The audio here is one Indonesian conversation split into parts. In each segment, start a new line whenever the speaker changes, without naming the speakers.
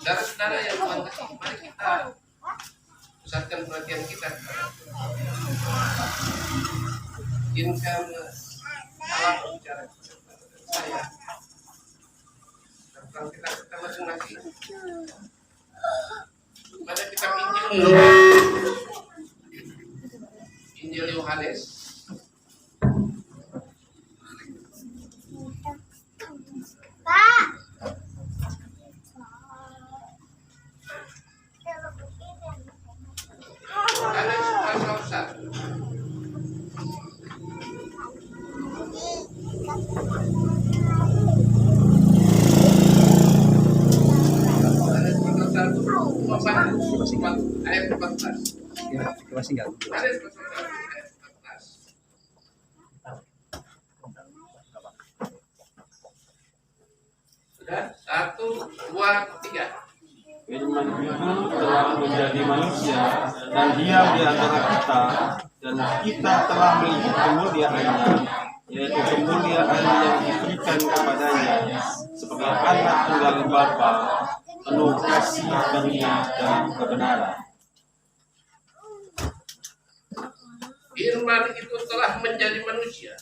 saudara-saudara yang Tuhan kasih, mari kita pusatkan perhatian kita kepada Tuhan. Izinkan Allah berbicara kepada saya tentang kita masing-masing. Pada kitab Injil Yohanes pasal 1. Ayat 14.
Ya, masih enggak?
Ayat 14. Sudah? 1, 2, 3.
Firman itu telah menjadi manusia dan diam di antara kita, dan kita telah melihat kemuliaannya, yaitu kemuliaan yang diberikan kepadanya sebagai anak tunggal Bapa, penuh kasih karunia dan kebenaran.
Firman itu telah menjadi manusia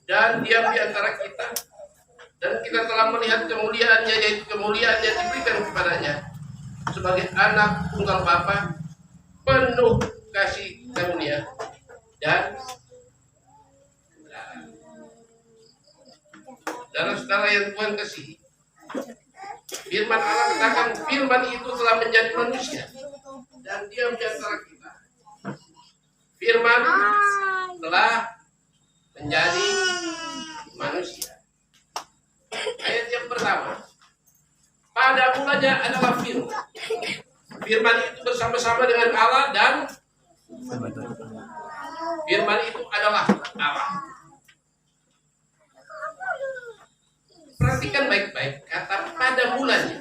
dan diam di antara kita, dan kita telah melihat kemuliaannya, yaitu kemuliaan yang diberikan kepadanya sebagai anak tunggal Bapa, penuh kasih karunia dan kebenaran. Saudara-saudara yang Tuhan kasihi, firman Allah katakan firman itu telah menjadi manusia dan diam di antara kita. Firman telah menjadi manusia. Ayat yang pertama, pada mulanya adalah firman. Firman itu bersama-sama dengan Allah, dan firman itu adalah Allah. Perhatikan baik-baik kata pada mulanya.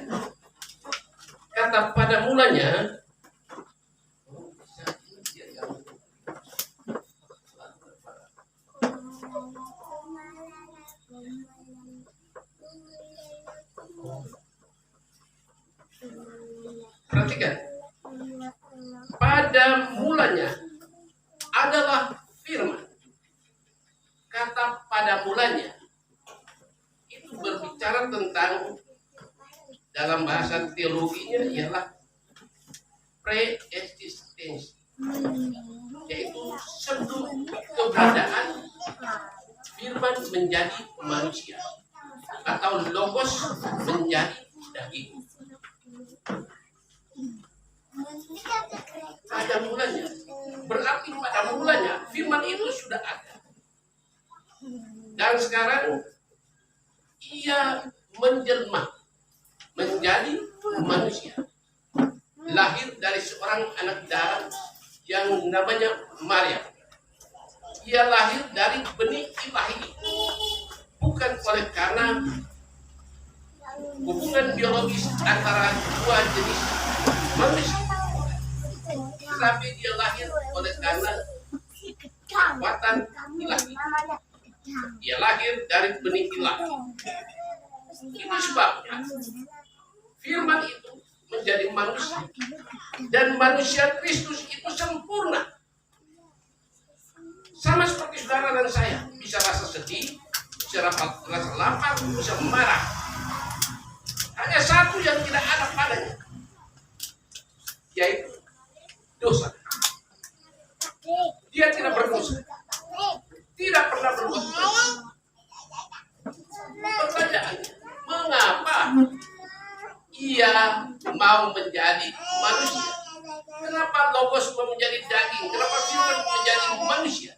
Kata pada mulanya perhatikan, pada mulanya adalah firman. Kata pada mulanya itu berbicara tentang, dalam bahasa teologinya ialah pre-existensi, yaitu sebelum keberadaan firman menjadi manusia atau logos menjadi daging. Pada mulanya berarti pada mulanya firman itu sudah ada, dan sekarang ia menjelma menjadi manusia, lahir dari seorang anak darah yang namanya Maryam. Ia lahir dari benih ilahi, bukan oleh karena hubungan biologis antara dua jenis manusia, tetapi dia lahir oleh karena kekuatan ilahi. Dia lahir dari benih ilahi. Itu sebabnya firman itu menjadi manusia, dan manusia Kristus itu sempurna. Sama seperti saudara dan saya, bisa rasa sedih, bisa rasa lapar, bisa marah. Hanya satu yang tidak ada padanya, yaitu dosa. Dia tidak berdosa, tidak pernah berbuat dosa. Pertanyaannya, mengapa ia mau menjadi manusia? Kenapa logos mau menjadi daging? Kenapa firman menjadi manusia?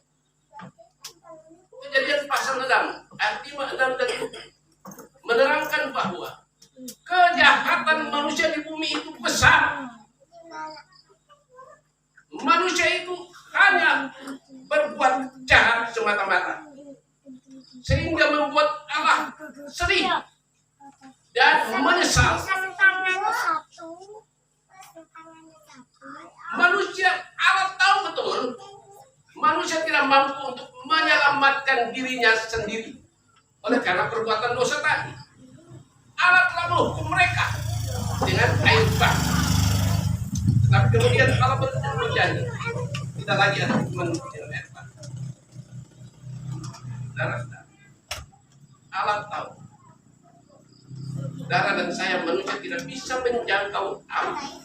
Kejadian pasal 6 ayat 5, 6 dan 7 menerangkan bahwa kejahatan manusia di bumi itu besar. Manusia itu hanya berbuat jahat semata-mata, sehingga membuat Allah sedih dan menyesal. Manusia, Allah tahu betul manusia tidak mampu untuk menyelamatkan dirinya sendiri oleh karena perbuatan dosa tadi. penuh ke mereka dengan air bah. Tapi kemudian Allah berjanji tidak lagi ada penuh dengan air bah. Saudara, Allah tahu saudara dan saya manusia tidak bisa menjangkau Allah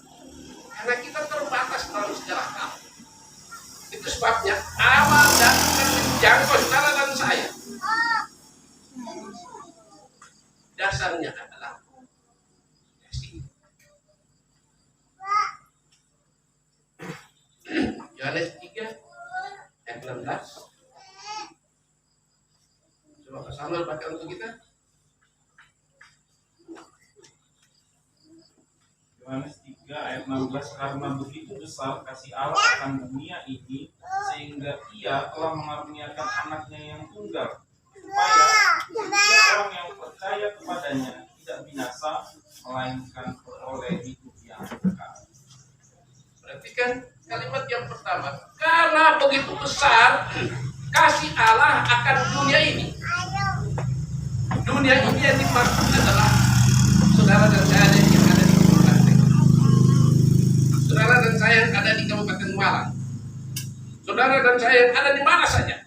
karena kita terbatas dalam segala hal. Itu sebabnya Allah dan menjangkau saudara dan saya. Dasarnya adalah kasih. Yohanes 3 ayat 16. Coba Pak Samuel baca untuk kita.
Yohanes 3 ayat 16, karena begitu besar kasih Allah akan dunia ini sehingga Ia telah mengaruniakan anaknya yang tunggal supaya setiap orang yang percaya kepadanya tidak binasa melainkan beroleh hidup yang kekal.
Perhatikan kalimat yang pertama, karena begitu besar kasih Allah akan dunia ini. Dunia ini yang dimaksud adalah saudara dan saya yang ada di Kabupaten, saudara dan saya yang ada di Kabupaten Malang, saudara dan saya yang ada di mana saja.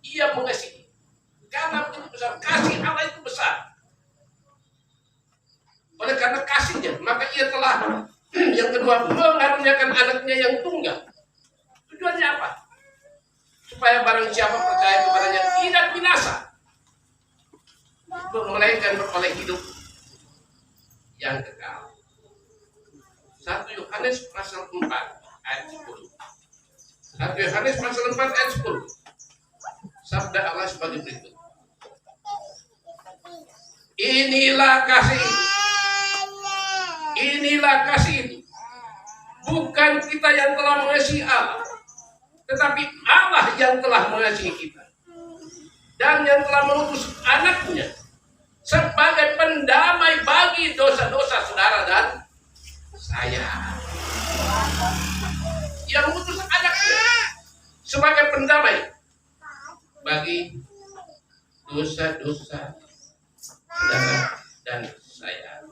Ia mengasihi. Karena begitu besar kasih Allah itu besar. Oleh karena kasihnya, maka ia telah yang kedua mengaruniakan anaknya yang tunggal. Tujuannya apa? Supaya barang siapa percaya kepadanya tidak binasa, melainkan beroleh hidup yang kekal. 1 Yohanes pasal 4 ayat 10. 1 Yohanes pasal 4 ayat 10. Sabda Allah sebagai berikut. Inilah kasih. Inilah kasih itu. Bukan kita yang telah mengasihi Allah, tetapi Allah yang telah mengasihi kita. Dan yang telah mengutus anaknya sebagai pendamai bagi dosa-dosa saudara dan saya. Yang mengutus anaknya sebagai pendamai bagi dosa-dosa saudara dan saya.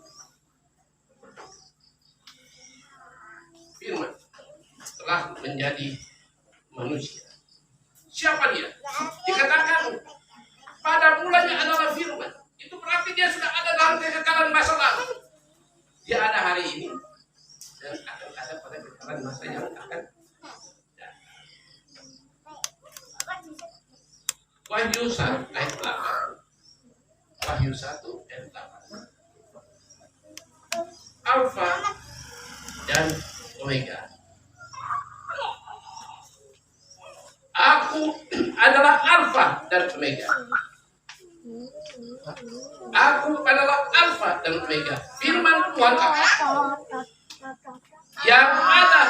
Firman telah menjadi manusia. Siapa dia? Dikatakan pada mulanya adalah firman. Itu berarti dia sudah ada dalam kekekalan masa lalu. Dia ada hari ini dan akan ada pada kekekalan masa yang akan datang. Wahyu 1 ayat 8. Wahyu 1 ayat 8. Alfa dan Omega. Aku adalah Alfa dan Omega. Aku adalah Alfa dan Omega. Firman Tuhan Allah yang ada,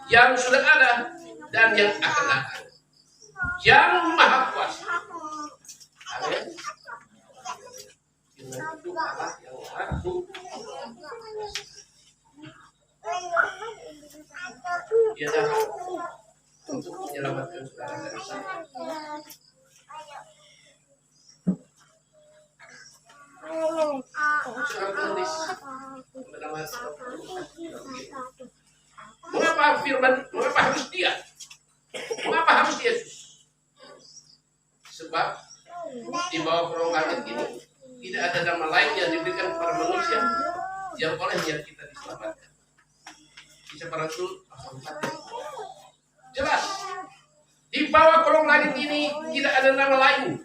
yang sudah ada, dan yang akan datang. Yang Maha Kuasa. Amin. Firman itu Allah yang Maha Kuasa. Dia datang untuk menyelamatkan saudara dan saya. Seorang penulis bernama mengapa firman, mengapa harus dia? Mengapa harus Yesus? Sebab di bawah kolong langit ini tidak ada nama lain yang diberikan kepada manusia yang olehnya kita diselamatkan. Kisah Para Rasul pasal 4. Jelas, di bawah kolong langit ini tidak ada nama lain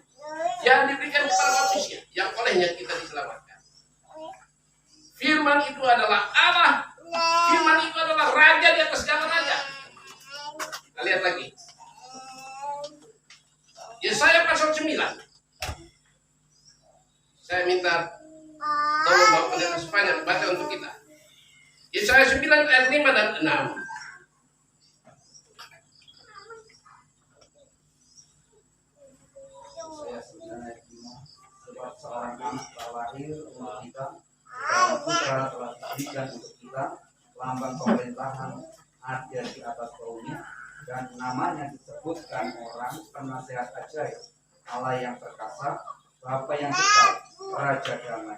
yang diberikan kepada manusia yang olehnya kita diselamatkan. Firman itu adalah Allah. Firman itu adalah Raja di atas segala raja. Kita lihat lagi. Yesaya pasal 9. Saya minta tolong Bapak Pendeta Spanyol baca untuk kita. Yesaya 9 ayat 5 dan 6.
Sebab seorang anak telah lahir untuk kita, seorang putra telah diberikan untuk kita, lambang pemerintahan ada di atas bahunya, dan namanya disebutkan orang penasihat ajaib, Allah yang perkasa, Bapa yang dekat, Raja damai.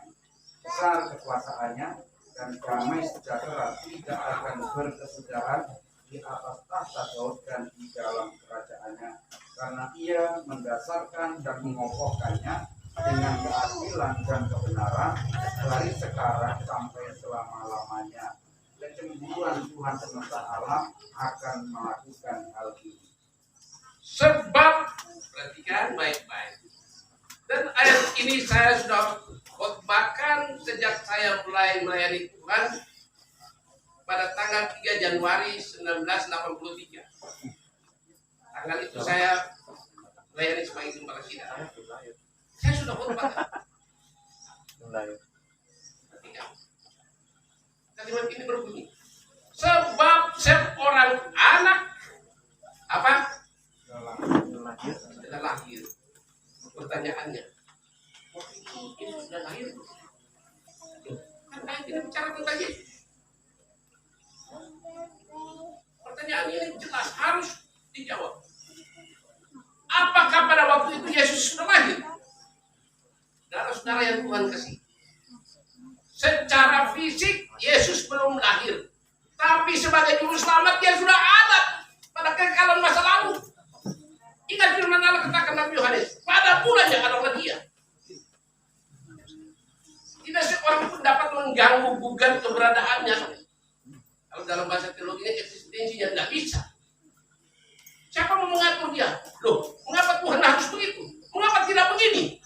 Besar kekuasaannya dan damai sejahtera tidak akan berkesudahan di atas tahta Daud dan di dalam kerajaannya, karena ia mendasarkan dan mengokohkannya dengan keadilan dan kebenaran dari sekarang sampai selama-lamanya. Kecemburuan Tuhan semesta alam akan melakukan hal ini.
Sebab, perhatikan baik-baik. Dan ayat ini saya sudah khotbahkan sejak saya mulai melayani Tuhan pada tanggal 3 Januari 1983. Tanggal itu saya melayani sebagai gembala sidang. Saya sudah khotbahkan. Perhatikan. Kalimat ini berbunyi, sebab seorang anak apa? Sudah lahir. Pertanyaannya, ini sudah lahir? Kan ayat tidak bicara tentang Yesus. Pertanyaan ini jelas harus dijawab. Apakah pada waktu itu Yesus sudah lahir? Saudara-saudara yang Tuhan kasih, secara fisik Yesus belum lahir, tapi sebagai juru selamat dia sudah ada pada kekekalan masa lalu. Ingat firman Allah katakan Nabi Yohanes, pada mulanya adalah dia. Tidak seorang pun dapat mengganggu gugat keberadaannya. Kalau dalam bahasa teologinya eksistensinya tidak bisa. Siapa mau mengatur dia? Loh, mengapa Tuhan harus begitu? Mengapa tidak begini?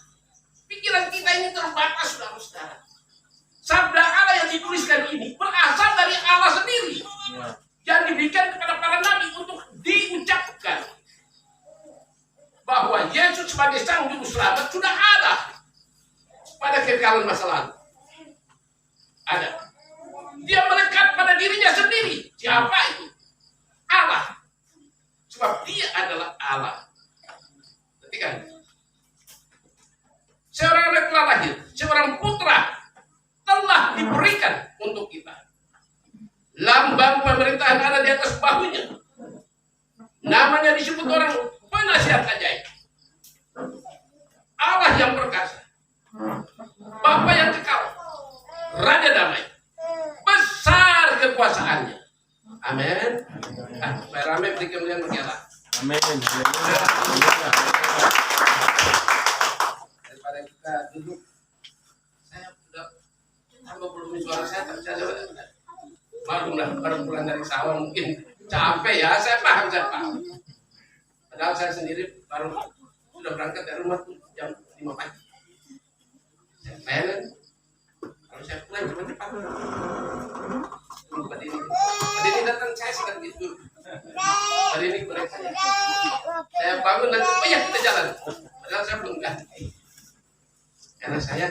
Pikiran kita ini terbatas, saudara-saudara. Sabda Allah yang dituliskan ini berasal dari Allah sendiri, yang diberikan kepada para nabi untuk diucapkan bahwa Yesus sebagai sang juru selamat sudah ada pada kekekalan masa lalu. Ada. Dia melekat pada dirinya sendiri. Siapa itu? Allah. Sebab dia adalah Allah. Perhatikan. Seorang anak telah lahir, seorang putra telah diberikan untuk kita. Lambang pemerintahan ada di atas bahunya. Namanya disebut orang penasihat ajaib. Allah yang perkasa. Bapa yang kekal. Raja damai. Besar kekuasaannya. Amin. Supaya ramai beri kemuliaan bagi Allah.
Amin.
Daripada kita duduk, saya sudah tambah belum suara saya, tapi saya baru pulang dari sawah, mungkin capek ya. Saya paham. Padahal saya sendiri baru sudah berangkat dari rumah tuh jam 5 pagi. Saya pengen kalau saya pulang cepat. Tunggu Pak Dini datang, saya sedang tidur. Pak Dini boleh saya bangun dan ya kita jalan. Padahal saya belum ganti. Karena saya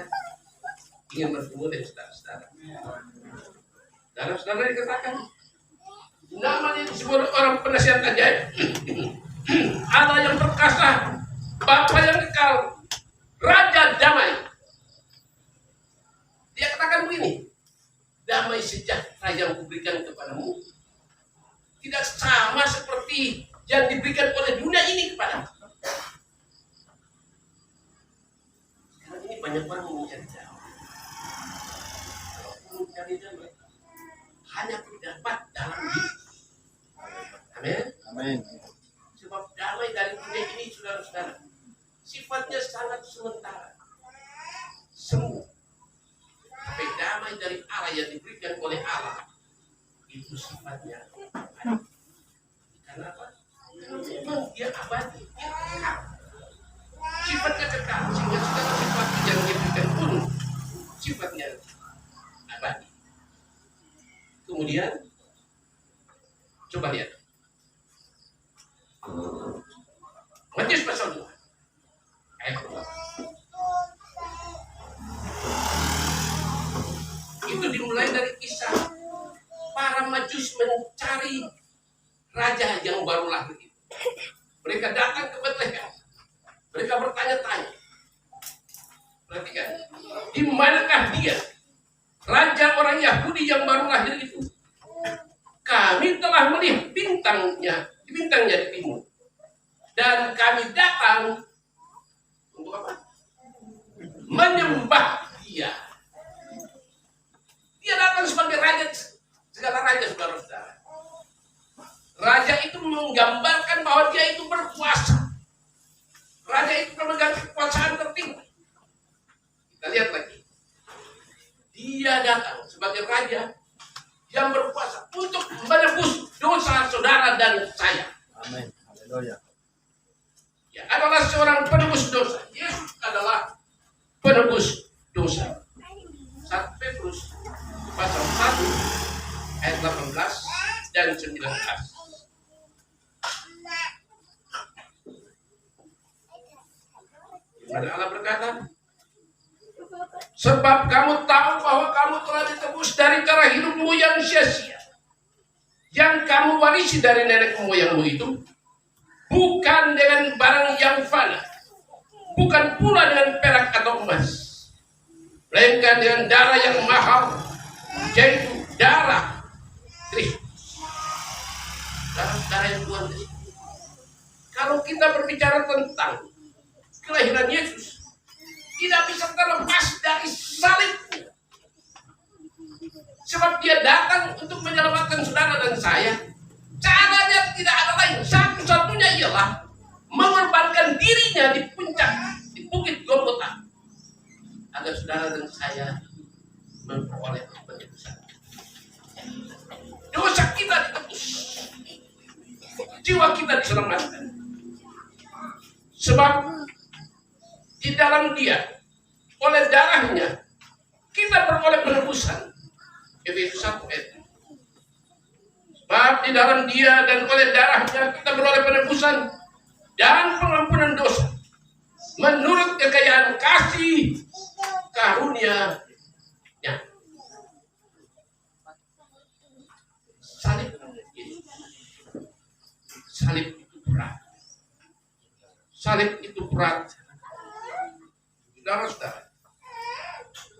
ingin bertemu dengan saudara-saudara. Saudara-saudara dikatakan namanya disebut orang penasihat ajaib. Allah yang perkasa, Bapa yang kekal, Raja damai. Dia katakan begini, damai sejahtera yang kuberikan kepadamu tidak sama seperti yang diberikan oleh dunia ini kepadamu. Sekarang ini banyak orang mencari damai. Kalau mencari damai, hanya terdapat dalam diri. Amin.
Amin.
Sebab damai dari dunia ini, saudara-saudara, sifatnya sangat sementara, semu. Tapi damai dari Allah yang diberikan oleh Allah itu sifatnya abadi. Karena apa? Karena memang dia abadi, dia kekal. Sifatnya kekal, sehingga segala sesuatu yang diberikan pun sifatnya abadi. Kemudian coba lihat Matius pasal 2 ayat 2. Itu dimulai dari kisah para Majus mencari raja yang baru lahir itu. Mereka datang ke Bethlehem. Mereka bertanya-tanya. Perhatikan, di manakah dia? Raja orang Yahudi yang baru lahir itu. Kami telah melihat bintangnya di timur. Dan kami datang untuk apa? Karena Allah berkata, sebab kamu tahu bahwa kamu telah ditebus dari cara hidupmu yang sia-sia, yang kamu warisi dari nenek moyangmu itu, bukan dengan barang yang fana, bukan pula dengan perak atau emas, melainkan dengan darah yang mahal, yaitu darah Kristus. Darah yang Tuhan Kristus. Kalau kita berbicara tentang kelahiran Yesus, tidak bisa terlepas dari salibnya. Sebab dia datang untuk menyelamatkan saudara dan saya. Caranya tidak ada lain. Satu-satunya ialah mengorbankan dirinya di puncak, di bukit Golgota, agar saudara dan saya memperoleh penebusan. Dosa kita ditebus, jiwa kita diselamatkan. Sebab di dalam dia, oleh darahnya, kita beroleh penebusan. Efesus 1 ayat 7. Sebab di dalam dia dan oleh darahnya kita beroleh penebusan dan pengampunan dosa, menurut kekayaan kasih karunia-Nya. Salib itu berat. Salib itu berat. Saudara-saudara,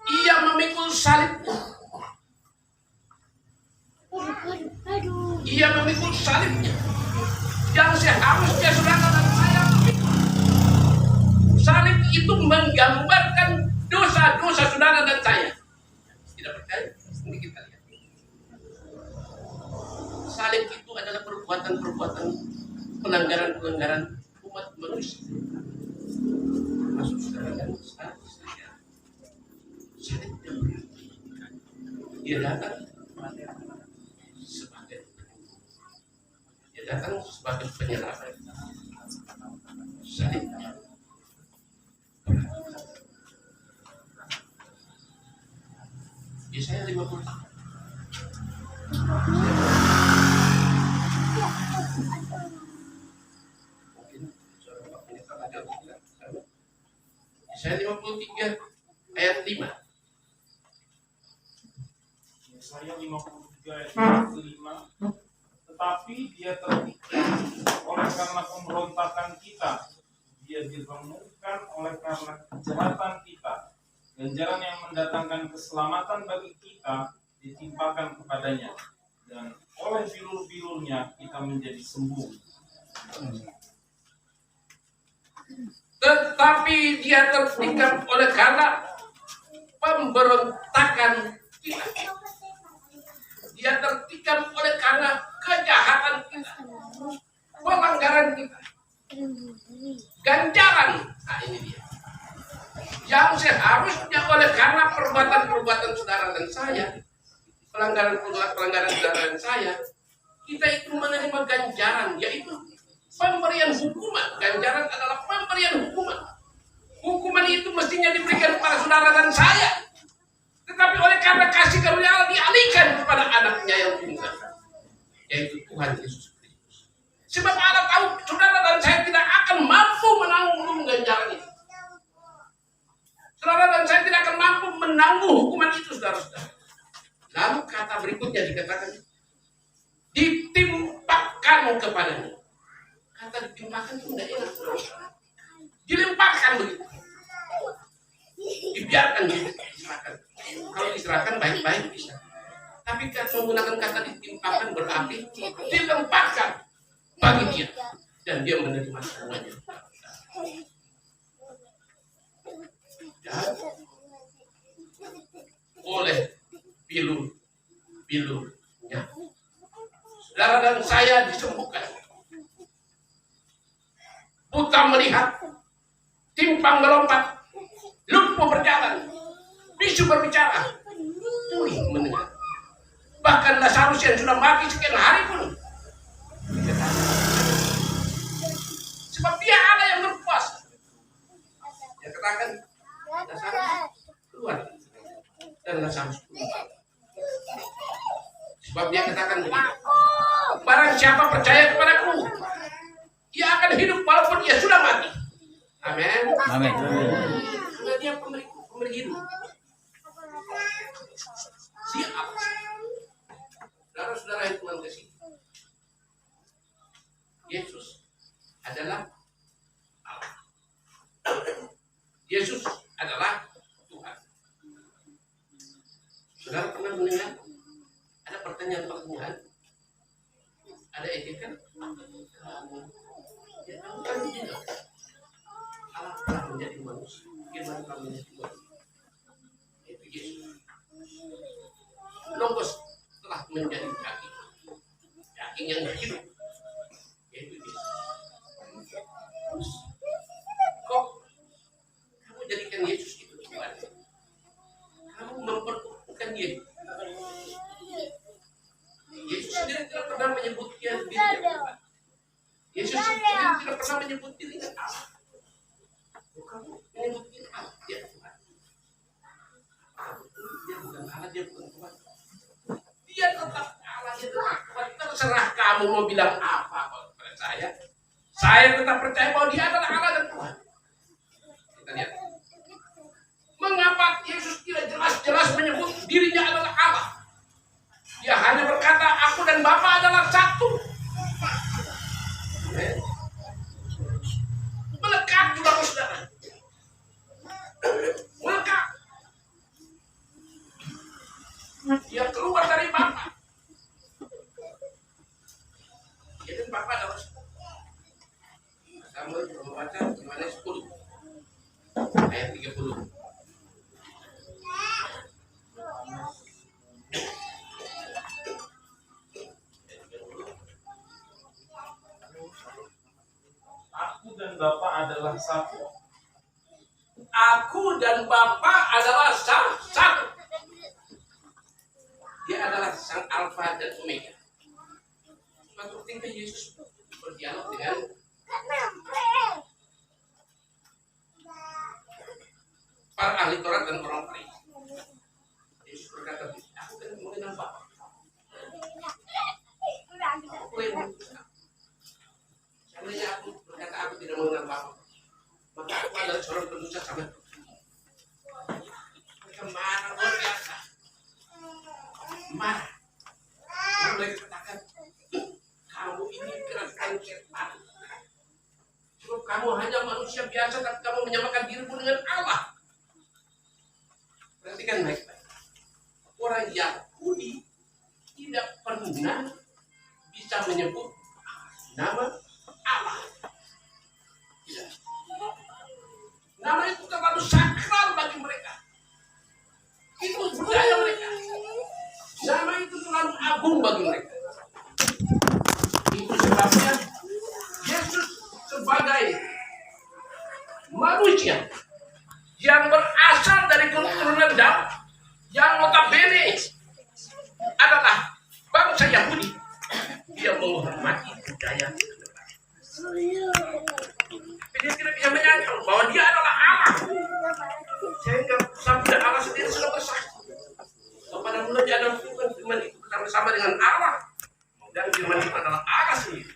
ia memikul salibnya. Ia memikul salibnya yang seharusnya saudara dan saya memikul. Salib itu menggambarkan dosa-dosa saudara dan saya. Tidak percaya? Ini kita lihat. Salib itu adalah perbuatan-perbuatan pelanggaran-pelanggaran umat manusia. Masuk saudara dan saya. Salib yang berat. Dia datang sebagai penyelamat. Salib Yesaya 50. Yesaya 53 ayat 5.
Yesaya 53 ayat 5. Tetapi dia tertikam oleh karena pemberontakan kita, dia diremukkan oleh karena kejahatan kita. Ganjaran yang mendatangkan keselamatan bagi kita ditimpakan kepadanya, dan oleh bilur-bilurnya kita menjadi sembuh.
Tetapi dia tertikam oleh karena pemberontakan kita. Dia tertikam oleh karena kejahatan kita, pelanggaran kita, ganjaran. Nah ini dia. Yang seharusnya oleh karena perbuatan-perbuatan saudara dan saya, pelanggaran saudara dan saya, kita itu menerima ganjaran, yaitu pemberian hukuman. Ganjaran adalah pemberian hukuman. Hukuman itu mestinya diberikan kepada saudara dan saya, tetapi oleh karena kasih karunia Allah dialihkan kepada anaknya yang tunggal, yaitu Tuhan Yesus Kristus. Sebab Allah tahu saudara dan saya tidak akan mampu menanggung ganjaran itu. Saudara dan saya tidak akan mampu menanggung hukuman itu, saudara-saudara. Lalu kata berikutnya dikatakan, ditimpakan kepadanya. Kata ditimpakan itu tidak enak. Dilemparkan begitu. Dibiarkan diserahkan. Kalau diserahkan baik-baik bisa. Tapi menggunakan kata ditimpakan berarti dilemparkan bagi dia. Dan dia menerima semuanya. Dan oleh bilurnya saudara dan saya disembuhkan. Buta melihat, timpang melompat, lumpuh berjalan, bisu berbicara, tuli mendengar. Bahkan Lazarus yang sudah mati sekian hari pun, sebab dia Allah yang berkuasa. Dia katakan Lazarus keluar, dan Lazarus keluar. Sebab dia katakan begini, barang siapa percaya kepadaku, ia akan hidup walaupun ia sudah mati. Amin.
Amin.
Karena dia pemberi hidup. Siap. Saudara-saudara yang Tuhan kasih. Yesus adalah Allah. Yesus adalah Tuhan. Saudara pernah mendengar ada pertanyaan? Ada ejekan? Kamu kan juga. Allah telah menjadi manusia. Bagaimana kamu menjadi manusia? Itu Yesus. Logos telah menjadi daging. Daging yang hidup. Yaitu Yesus. Kok kamu jadikan Yesus itu Tuhan? Kamu memperkuatkan dia. Yesus sendiri tidak pernah menyebut dirinya Tuhan. Yesus sendiri tidak pernah menyebut dirinya Allah. Kamu menyebut diri Allah, dia Tuhan. Dia bukan Allah, dia bukan Tuhan. Dia tetap Allah, dia tetap Tuhan. Terserah kamu mau bilang apa kepada saya. Saya tetap percaya bahwa dia adalah Allah dan Tuhan. Kita lihat. Mengapa Yesus tidak jelas-jelas menyebut dirinya adalah Allah? Dia hanya berkata, aku dan Bapa adalah satu. Melekat juga saudara. Melekat. Dia keluar dari Bapa. Dia dan Bapa adalah satu. Kamu membaca Yohanes 10 ayat 30.
Aku dan Bapa adalah satu.
Aku dan Bapa adalah satu. Dia adalah sang Alfa dan Omega. Suatu ketika Yesus berdialog dengan para ahli Taurat dan orang Farisi. Yesus berkata, aku kan mengenal Bapa. Aku boleh mengenal. Seandainya aku berkata aku tidak mengenal Bapa, maka aku adalah seorang pendusta sama. Mereka marah luar biasa. Marah. Lalu mereka katakan, kamu ini keraskan setan. Sebab kamu hanya manusia biasa, tapi kamu menyamakan dirimu dengan Allah. Perhatikan baik-baik. Orang Yahudi tidak pernah bisa menyebut nama Allah. Tidak. Nama itu terlalu sakral bagi mereka. Itu budaya mereka. Nama itu terlalu agung bagi mereka. Itu sebabnya Yesus sebagai manusia yang berasal dari keturunan Daud, yang notabene adalah bangsa Yahudi, dia menghormati budaya. Tapi dia tidak bisa menyangkal bahwa dia adalah Allah. Sehingga sampai Allah sendiri sudah bersaksi. Pada mulanya ada firman itu bersama dengan Allah, dan firman itu adalah Allah sendiri.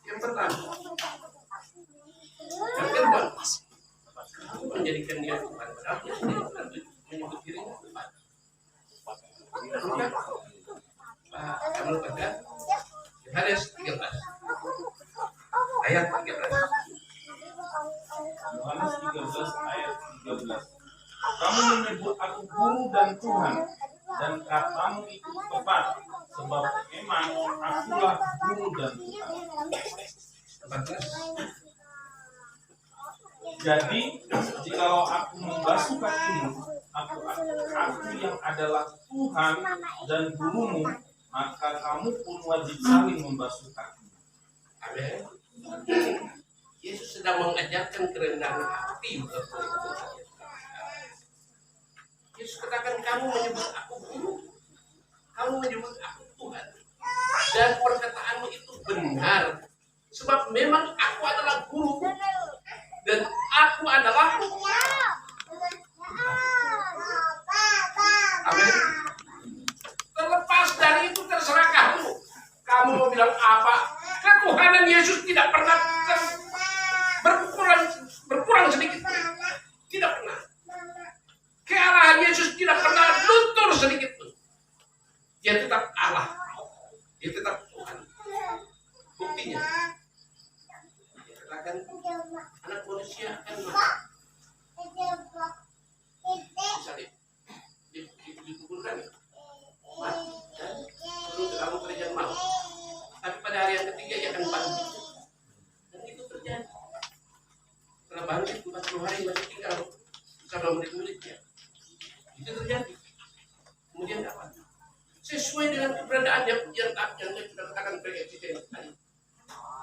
Yang pertama, yang kedua, kamu menjadikan dia Tuhan, padahal dia sendiri menyebut dirinya Tuhan. Kamu baca Yohanes 13 ayat 13.
Yohanes 13 ayat 13. Kamu menyebut aku guru dan Tuhan, dan katamu itu tepat, sebab memang akulah guru dan Tuhan. Jadi, jikalau aku membasuh kakimu, aku yang adalah Tuhan dan gurumu, maka kamu pun wajib saling membasuh kakimu.
Amin. Yesus sedang mengajarkan kerendahan hati. Yesus katakan, kamu menyebut aku guru, kamu menyebut aku Tuhan, dan perkataanmu itu benar, sebab memang aku adalah guru dan aku adalah amin. Terlepas dari itu terserah kamu. Kamu mau bilang apa? Ketuhanan Yesus tidak pernah bangkit 40 hari masih tinggal sama murid-muridnya. Itu terjadi. Kemudian apa? Sesuai dengan keberadaan yang sudah katakan pre-existensi tadi.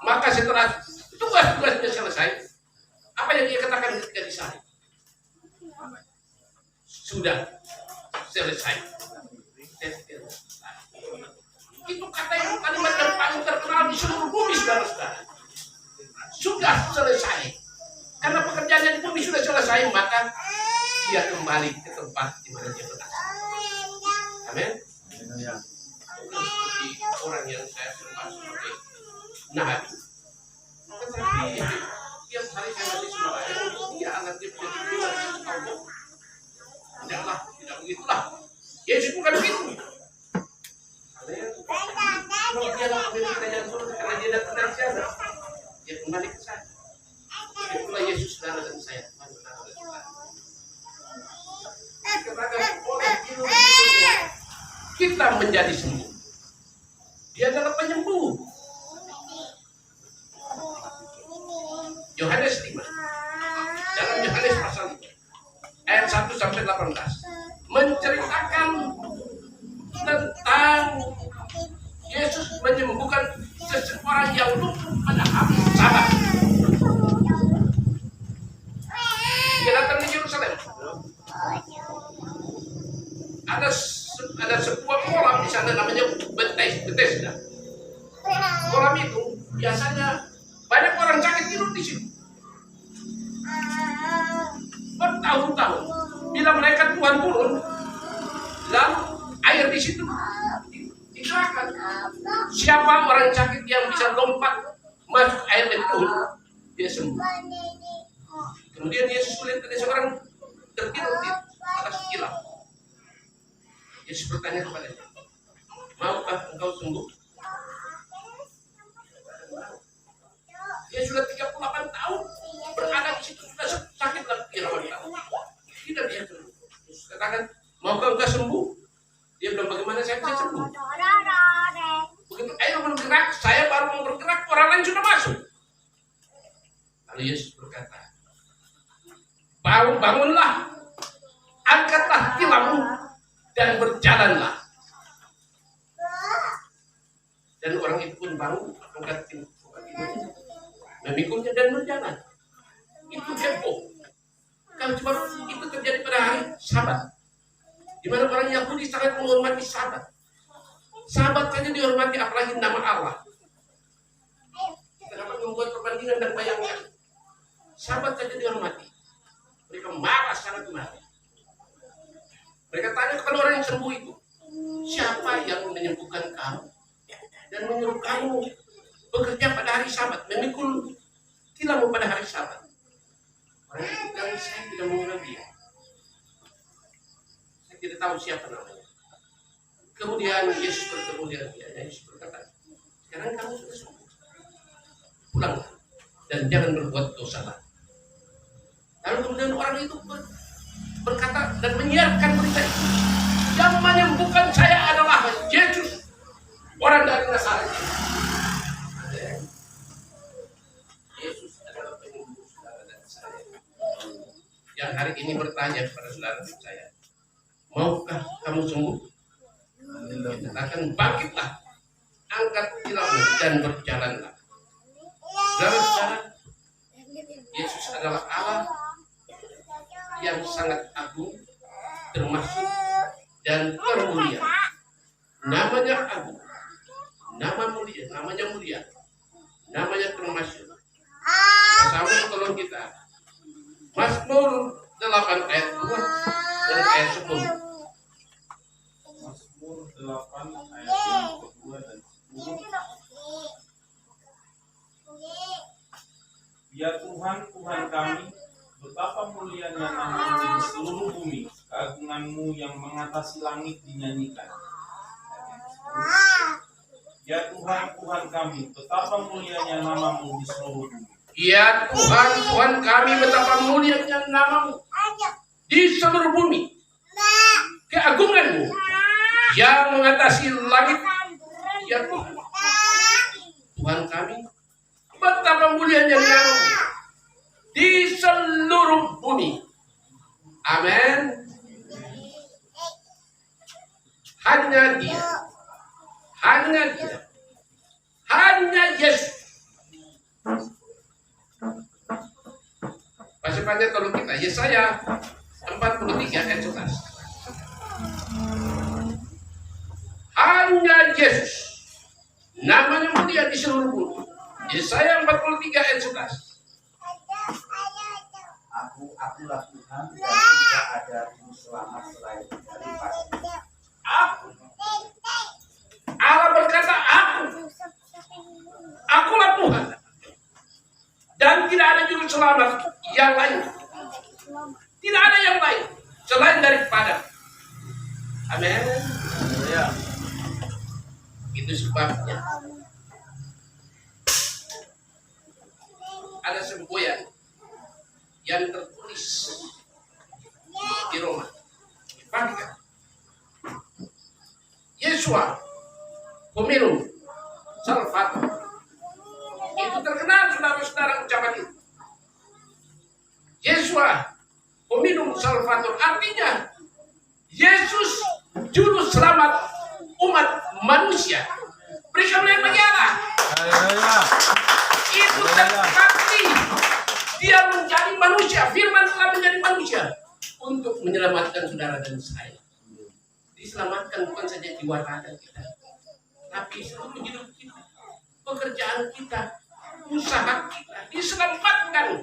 Maka setelah tugas-tugasnya selesai, apa yang dia katakan ketika disalib? Sudah selesai. Itu kata yang kalimat yang paling terkenal di seluruh bumi, saudara-saudara. Sudah selesai. Karena pekerjaannya di bumi sudah selesai, maka dia kembali ke tempat di mana dia berasal. Amin. Bukan seperti orang yang saya sembah sebagai nabi. Tetapi tiap hari saya masih sembahyang untuk dia agar dia menjadi pribadi Allah. Tidaklah, tidak begitulah. Yesus bukan begitu. Kalau dia dapat kita yang surga karena dia datang dari sana, dia kembali ke sana. Itulah Yesus, saudara dan saya. Dikatakan oleh ilmu-ilmunya kita menjadi sembuh. Dia adalah penyembuh. Yohanes 5. Dalam Yohanes pasal 5 ayat 1 sampai 18 menceritakan tentang Yesus menyembuhkan seseorang yang lumpuh pada hari Sabat. Dia datang di Yerusalem. Ada sebuah kolam di sana namanya Bethesda. Kolam itu biasanya banyak orang sakit tidur di situ. Bertahun-tahun. Bila mereka Tuhan turun, lalu air di situ diserahkan. Siapa orang sakit yang bisa lompat masuk air itu, dia sembuh. Kemudian Yesus melihat ada seorang tertidur di atas kilau. Yesus bertanya kepadanya, maukah engkau sembuh? Dia sudah 38 tahun berada di situ, sudah sakit dalam 38 tahun. Tidak dia sembuh. Yesus katakan, maukah engkau sembuh? Dia bilang, bagaimana saya bisa sembuh? Begitu air bergerak, saya baru mau bergerak, orang lain sudah masuk. Lalu Yesus berkata, bangunlah, angkatlah tilammu dan berjalanlah. Dan orang itu pun bangun, angkat tilammu, memikulnya dan berjalan. Itu heboh. Kalau cuma itu terjadi pada hari Sabat, di mana orang Yahudi sangat menghormati Sabat. Sabat saja dihormati, apalagi nama Allah. Kenapa membuat perbandingan dan bayangkan? Sabat saja dihormati. Mereka marah, sangat marah. Mereka tanya kepada orang yang sembuh itu, siapa yang menyembuhkan kamu dan menyuruh kamu bekerja pada hari Sabat, memikul tilammu pada hari Sabat? Orang itu bilang, saya tidak mengenal dia. Saya tidak tahu siapa namanya. Kemudian Yesus bertemu dengan dia. Yesus berkata, sekarang kamu sudah sembuh. Pulanglah dan jangan berbuat dosa lagi. Lalu kemudian orang itu berkata dan menyiarkan berita itu. Yang menyembuhkan saya adalah Yesus, orang dari Nazaret. Yesus adalah penyembuh saudara dan saya. Yang hari ini bertanya kepada saudara dan saya, maukah kamu sembuh? Dia katakan, bangkitlah, angkat tilammu dan berjalanlah. Saudara-saudara, Yesus adalah Allah yang sangat agung, termasuk dan termulia. Namanya agung, namanya mulia, namanya termasuk. Bersama tolong kita. Mazmur 8 ayat 2 dan ayat 10.
Mazmur 8 ayat yang kedua dan 10. Ya Tuhan, Tuhan kami, betapa mulianya nama-Mu di seluruh bumi, keagungan-Mu yang mengatasi langit dinyanyikan. Ya Tuhan, Tuhan kami, betapa mulianya nama-Mu di seluruh bumi.
Ya Tuhan, Tuhan kami, betapa mulianya nama-Mu di seluruh bumi. Keagungan-Mu yang mengatasi langit. Ya Tuhan, Tuhan kami, betapa mulianya nama-Mu di seluruh bumi. Amin. Hanya Dia, hanya Yesus. Masih banyak kalau kita Yesaya 43 ayat 11. Hanya Yesus, namanya mulia di seluruh bumi. Yesaya 43 ayat 11.
Akulah Tuhan dan tidak ada juru selamat selain daripada.
Aku. Allah berkata, akulah Tuhan dan tidak ada juru selamat yang lain. Tidak ada yang lain selain daripada. Amin.
Ya.
Itu sebabnya ada semboyan yang tertulis di Roma, di Vatikan. Yesua Hominum Salvator. Itu terkenal saudara-saudara ucapan itu. Yesua Hominum Salvator artinya Yesus juru selamat umat manusia. Berikan oleh bagi Allah.
Haleluya.
Itu terbukti Dia menjadi manusia. Firman telah menjadi manusia untuk menyelamatkan saudara dan saya. Diselamatkan bukan saja jiwa raga kita, tapi seluruh hidup kita, pekerjaan kita, usaha kita diselamatkan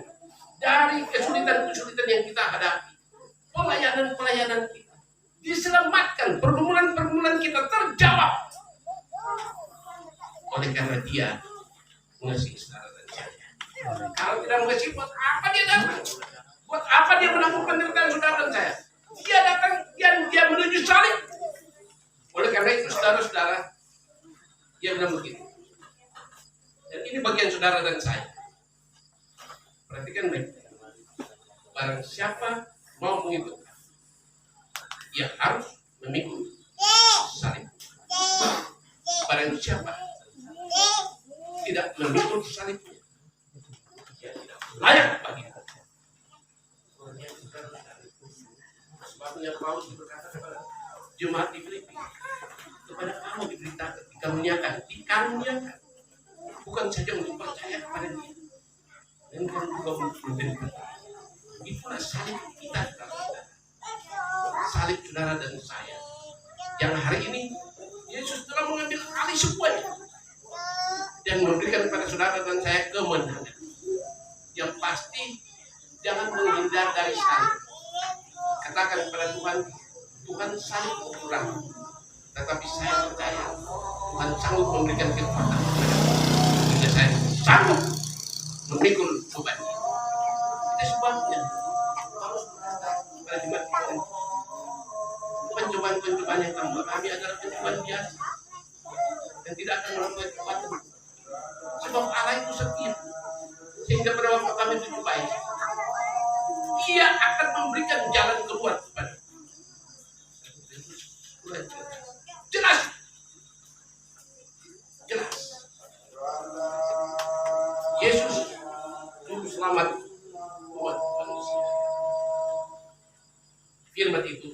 dari kesulitan-kesulitan yang kita hadapi. Pelayanan-pelayanan kita diselamatkan, pergumulan-pergumulan kita terjawab oleh karena Dia mengasihi saudara dan saya. Kalau tidak mengasihi, buat apa Dia datang? Buat apa Dia menanggung penderitaan saudara dan saya? Dia datang dan Dia menuju salib. Oleh karena itu saudara-saudara, Dia bilang begitu. Dan ini bagian saudara dan saya. Perhatikan baik. Barang siapa mau mengikut, dia harus memikul salib. Barang siapa tidak memikul salibnya, dia tidak layak bagi kita. Sebabnya Paulus berkata kepada jemaat di Filipi, kepada kamu diberitakan, dikaruniakan, bukan saja untuk percaya kepada Dia, dan kamu juga untuk menderita. Itulah salib kita, salib saudara dan saya. Yang hari ini Yesus telah mengambil alih semuanya dan memberikan kepada saudara dan saya kemenangan. Yang pasti jangan menghindar dari salib. Katakan kepada Tuhan, Tuhan salib kurang, tetapi saya percaya Tuhan sanggup memberikan kekuatan. Sehingga saya sanggup memikul beban. Itu sebabnya harus berkata kepada jemaat kita, pencobaan-pencobaan yang kamu alami adalah pencobaan biasa dan tidak akan melakukan kekuatan. Sebab Allah itu setia, sehingga pada waktu kami dicobai, Dia akan memberikan jalan keluar kepada jelas. Yesus juru selamat umat manusia. Firman itu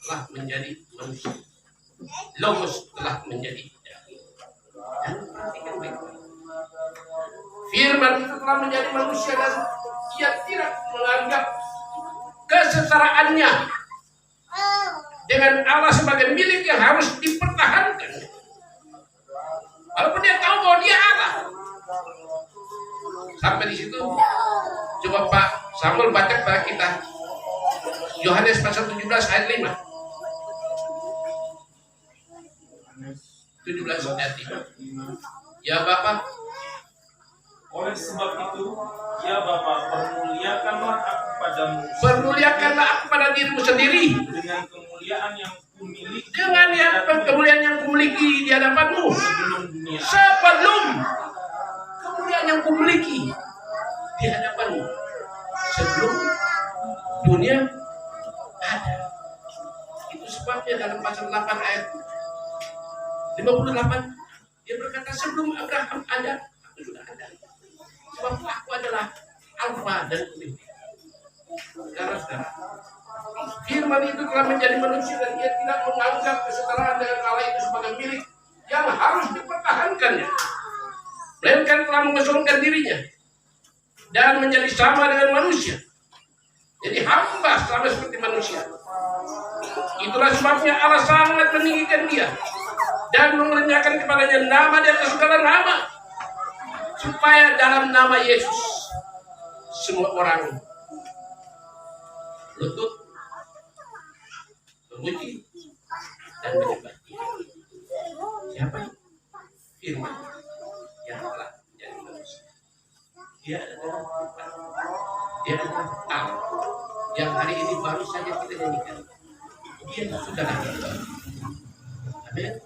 telah menjadi manusia. Logos telah menjadi daging. Dan perhatikan baik-baik. Firman itu telah menjadi manusia dan Ia tidak menganggap kesetaraannya dengan Allah sebagai milik yang harus dipertahankan. Walaupun Dia tahu bahwa Dia Allah. Sampai di situ, coba Pak Samuel baca kepada kita Yohanes pasal 17 ayat 5. 17 ayat 5. Ya Bapak,
Oleh sebab itu, ya Bapa, permuliakanlah aku padamu.
permuliakanlah aku pada dirimu sendiri
Dengan kemuliaan yang kumiliki.
dengan kemuliaan yang kumiliki di hadapanmu
Sebelum dunia.
sebelum kemuliaan yang kumiliki di hadapanmu sebelum dunia ada. Itu sebabnya dalam pasal 8 ayat 58 Dia berkata, sebelum Abraham ada, aku sudah ada. Sebab aku adalah Alfa dan Omega. Saudara-saudara, firman itu telah menjadi manusia dan ia tidak menganggap kesetaraan dengan Allah itu sebagai milik yang harus dipertahankannya, melainkan telah mengosongkan dirinya dan menjadi sama dengan manusia. Jadi hamba sama seperti manusia. Itulah sebabnya Allah sangat meninggikan dia dan mengernyahkan kepadanya nama di atas segala nama, supaya dalam nama Yesus semua orang lutut memuji dan menyembah Dia. Siapa? Firman yang telah menjadi manusia. Dia adalah Tuhan. Dia adalah Allah yang hari ini baru saja kita nyanyikan. Dia sudah ada. Amin.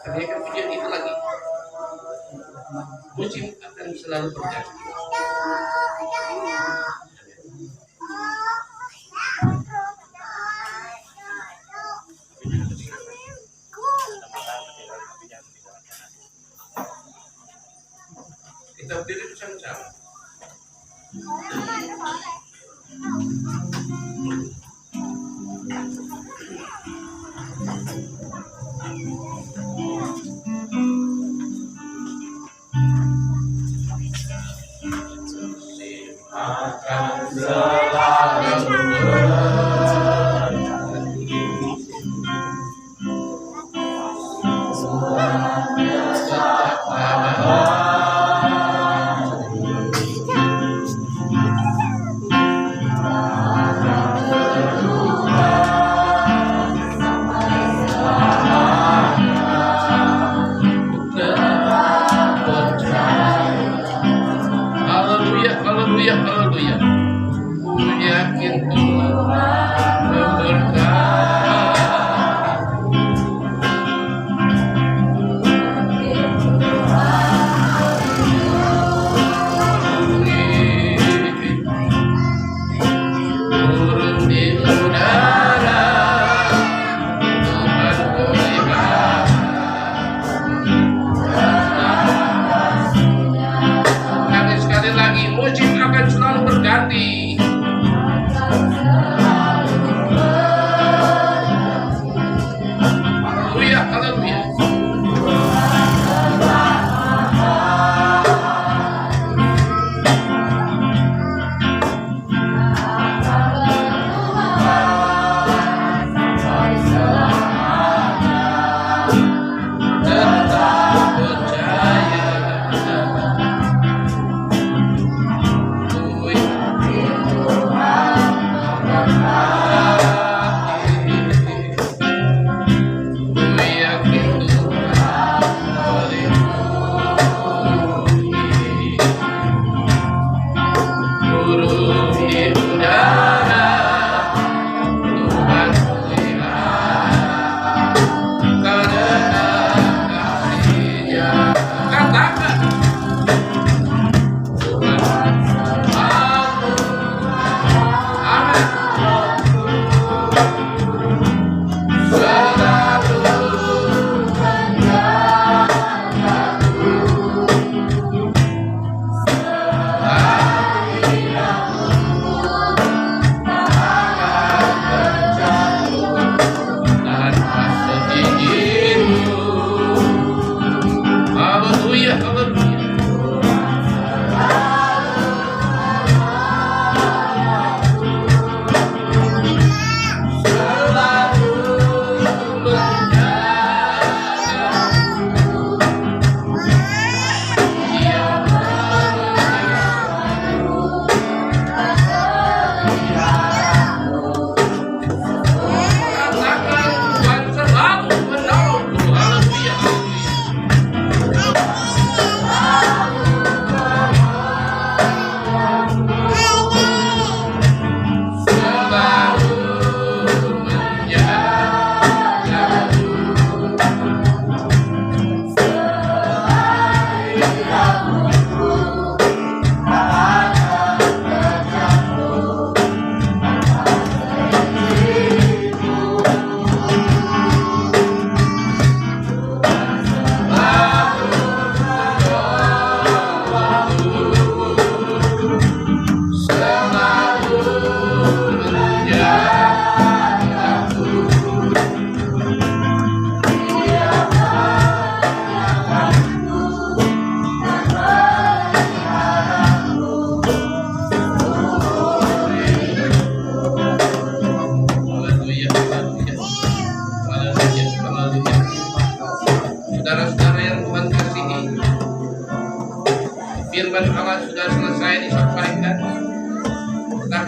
Kami akan pujian itu lagi. Musim akan selalu berganti. Kita berdiri bersama-sama. Akan selalu haleluya, haleluya, haleluya. Ku yakin Tuhan turun di udara, Tuhan pelihara. Sekali lagi, musim akan selalu berganti.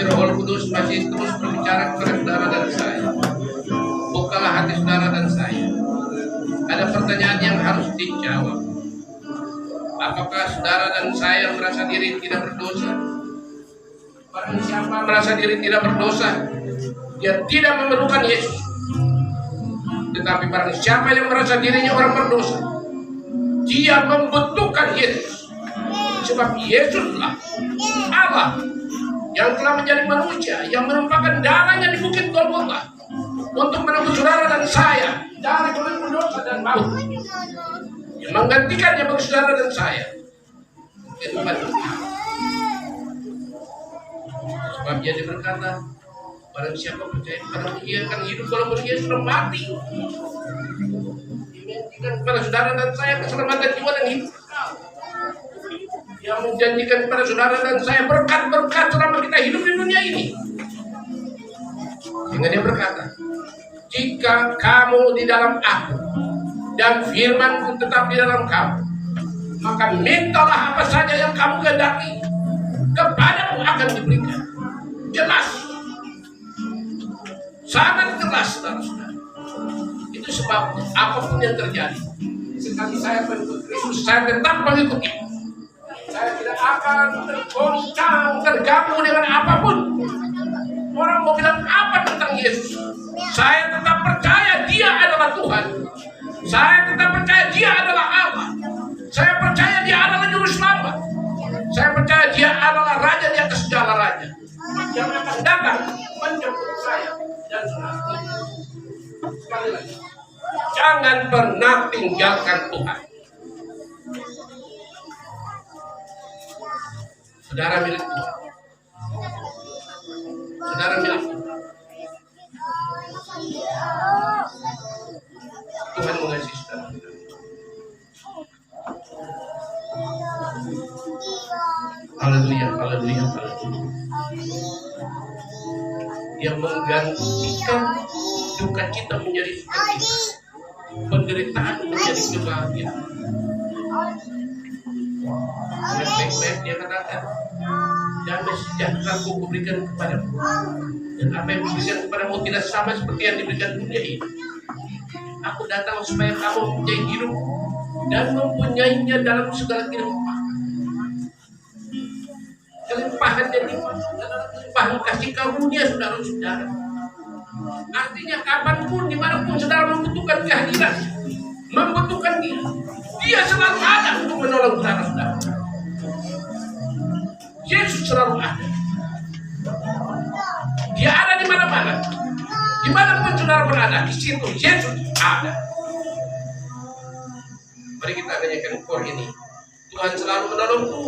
hati Roh Kudus masih terus berbicara kepada saudara dan saya. Bukalah hati saudara dan saya. Ada pertanyaan yang harus dijawab. Apakah saudara dan saya merasa diri tidak berdosa? Barang siapa merasa diri tidak berdosa, dia tidak memerlukan Yesus. Tetapi barang siapa yang merasa dirinya orang berdosa, dia membutuhkan Yesus. Sebab Yesuslah Allah yang telah menjadi manusia, yang menumpahkan darahnya di bukit Golgota untuk menebus saudara dan saya dari belenggu dosa dan maut, yang menggantikannya bagi saudara dan saya. Sebab dia berkata, barang siapa percaya kepada Dia akan hidup walaupun dia sudah mati. Menjanjikan kepada saudara dan saya keselamatan jiwa dan hidup kekal. Dia menjanjikan kepada saudara dan saya berkat-berkat selama kita hidup di dunia ini. Sehingga dia berkata, jika kamu di dalam aku dan firman-Ku tetap di dalam kamu, maka mintalah apa saja yang kamu kehendaki, kepadamu akan diberikan. Jelas, sangat jelas, saudara-saudara. Itu sebab apapun yang terjadi, sekali saya mengikut Kristus, saya tetap mengikuti. Saya tidak akan tergoncang, terganggu dengan apapun. Orang mau bilang apa tentang Yesus, saya tetap percaya Dia adalah Tuhan. Saya tetap percaya Dia adalah Allah. Saya percaya Dia adalah Juru Selamat. Saya percaya Dia adalah Raja di atas segala raja, yang akan datang menjemput saya dan saudara. Sekali lagi, jangan pernah tinggalkan Tuhan. Saudara milik Tuhan. Saudara milik Tuhan. Tuhan mengasihi saudara. Haleluya, haleluya, haleluya. Yang menggantikan duka cita menjadi sukacita, penderitaan menjadi kebahagiaan. Dengan baik-baik dia katakan, damai sejahtera Ku berikan kepadamu, dan apa yang diberikan kepadamu tidak sama seperti yang diberikan dunia ini. Aku datang supaya kamu mempunyai hidup dan mempunyainya dalam segala kelimpahan. Kelimpahan yang dimaksud adalah kelimpahan kasih karunia saudara-saudara. Artinya kapanpun, dimanapun saudara membutuhkan kehadiran, membutuhkan Dia selalu ada untuk menolong saudara-saudara. Yesus selalu ada. Dia ada di mana-mana. Dimanapun saudara berada, di situ Yesus ada. Mari kita nyanyikan kor ini. Tuhan selalu menolongku.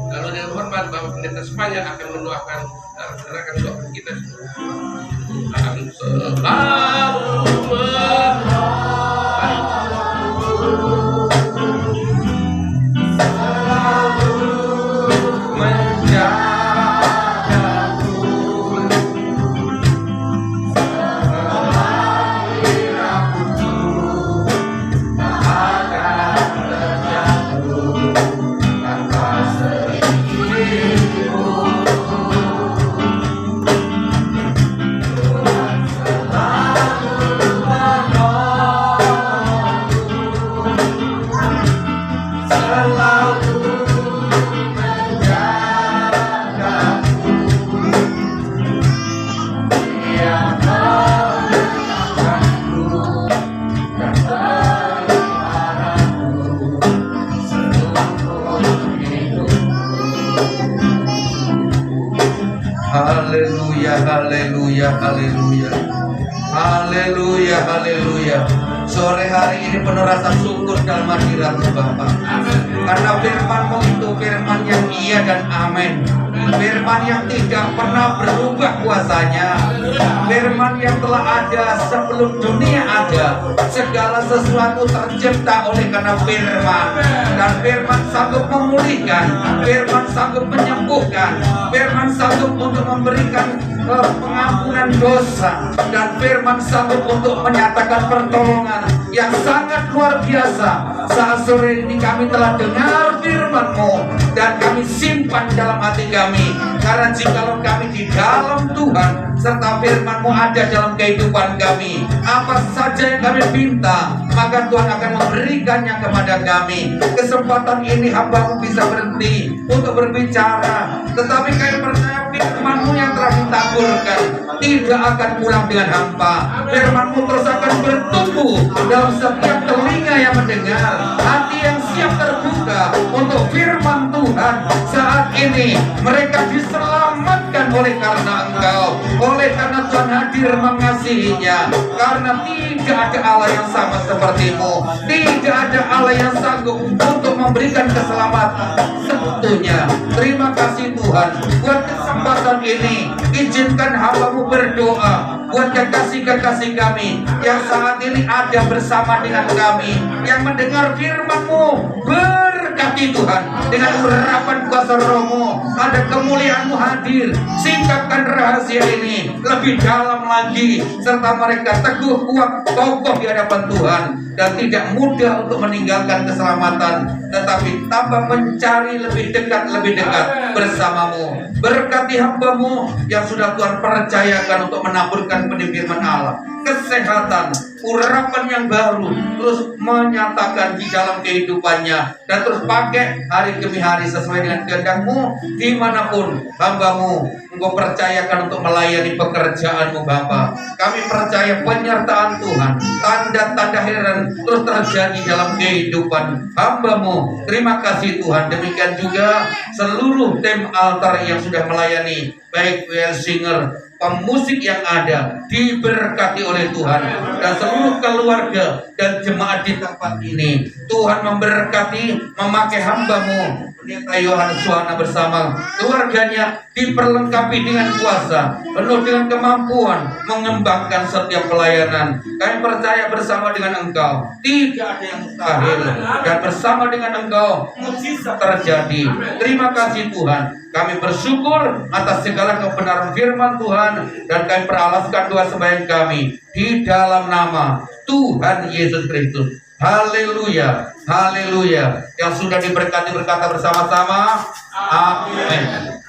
Kalau dengan hormat Bapak Pendeta Spanya akan mendoakan saudara akan doakan kita semua. Tuhan selalu
haleluya, haleluya, haleluya, haleluya. Sore hari ini penuh rasa syukur dalam hadirat-Mu Bapa. Karena firman-Mu itu firman yang iya dan amin. Firman yang tidak pernah berubah kuasanya. Firman yang telah ada sebelum dunia ada. Segala sesuatu tercipta oleh karena firman. Dan firman sanggup memulihkan. Firman sanggup menyembuhkan. Firman sanggup untuk memberikan pengampunan dosa, dan firman sanggup untuk menyatakan pertolongan yang sangat luar biasa. Saat sore ini kami telah dengar firman-Mu dan kami simpan dalam hati kami, karena jikalau kami di dalam Tuhan serta firman-Mu ada dalam kehidupan kami, apa saja yang kami minta maka Tuhan akan memberikannya kepada kami. Kesempatan ini hamba-Mu bisa berhenti untuk berbicara, tetapi kami percaya firman-Mu yang telah ditaburkan tidak akan pulang dengan hampa. Firman-Mu terus akan bertumbuh dalam setiap telinga yang mendengar, hati yang siap terbuka untuk firman Tuhan. Saat ini mereka diselamatkan oleh karena Engkau, oleh karena Tuhan hadir mengasihinya. Karena tidak ada Allah yang sama seperti-Mu, tidak ada Allah yang sanggup untuk memberikan keselamatan seutuhnya. Terima kasih Tuhan buat kesempatan ini. Izinkan hamba-Mu berdoa buat kekasih-kekasih kami yang saat ini ada bersama dengan kami, yang mendengar firman-Mu. Berkati Tuhan dengan urapan kuasa Roh-Mu, ada kemuliaan-Mu hadir. Singkapkan rahasia ini lebih dalam lagi, serta mereka teguh, kuat, kokoh di hadapan Tuhan, dan tidak mudah untuk meninggalkan keselamatan, tetapi tambah mencari lebih dekat bersama-Mu. Berkati hamba-Mu yang sudah Tuhan percayakan untuk menaburkan benih firman Allah, kesehatan, urapan yang baru, terus menyatakan di dalam kehidupannya, dan terus pakai hari demi hari sesuai dengan kehendak-Mu dimanapun hamba-Mu Engkau percayakan untuk melayani pekerjaan-Mu Bapa. Kami percaya penyertaan Tuhan, tanda-tanda heran terus terjadi dalam kehidupan hamba-Mu. Terima kasih Tuhan. Demikian juga seluruh tim altar yang sudah melayani, baik choir singer, pemusik yang ada, diberkati oleh Tuhan, dan seluruh keluarga dan jemaat di tempat ini. Tuhan memberkati, memakai hamba-Mu Pendeta Yohanes Suhana bersama keluarganya, diperlengkapi dengan kuasa, penuh dengan kemampuan mengembangkan setiap pelayanan. Kami percaya bersama dengan Engkau tidak ada yang mustahil, dan bersama dengan Engkau mukjizat terjadi. Terima kasih Tuhan. Kami bersyukur atas segala kebenaran firman Tuhan, dan kami peralaskan doa sembahyang kami di dalam nama Tuhan Yesus Kristus. Haleluya, haleluya. Yang sudah diberkati berkata bersama-sama, amin.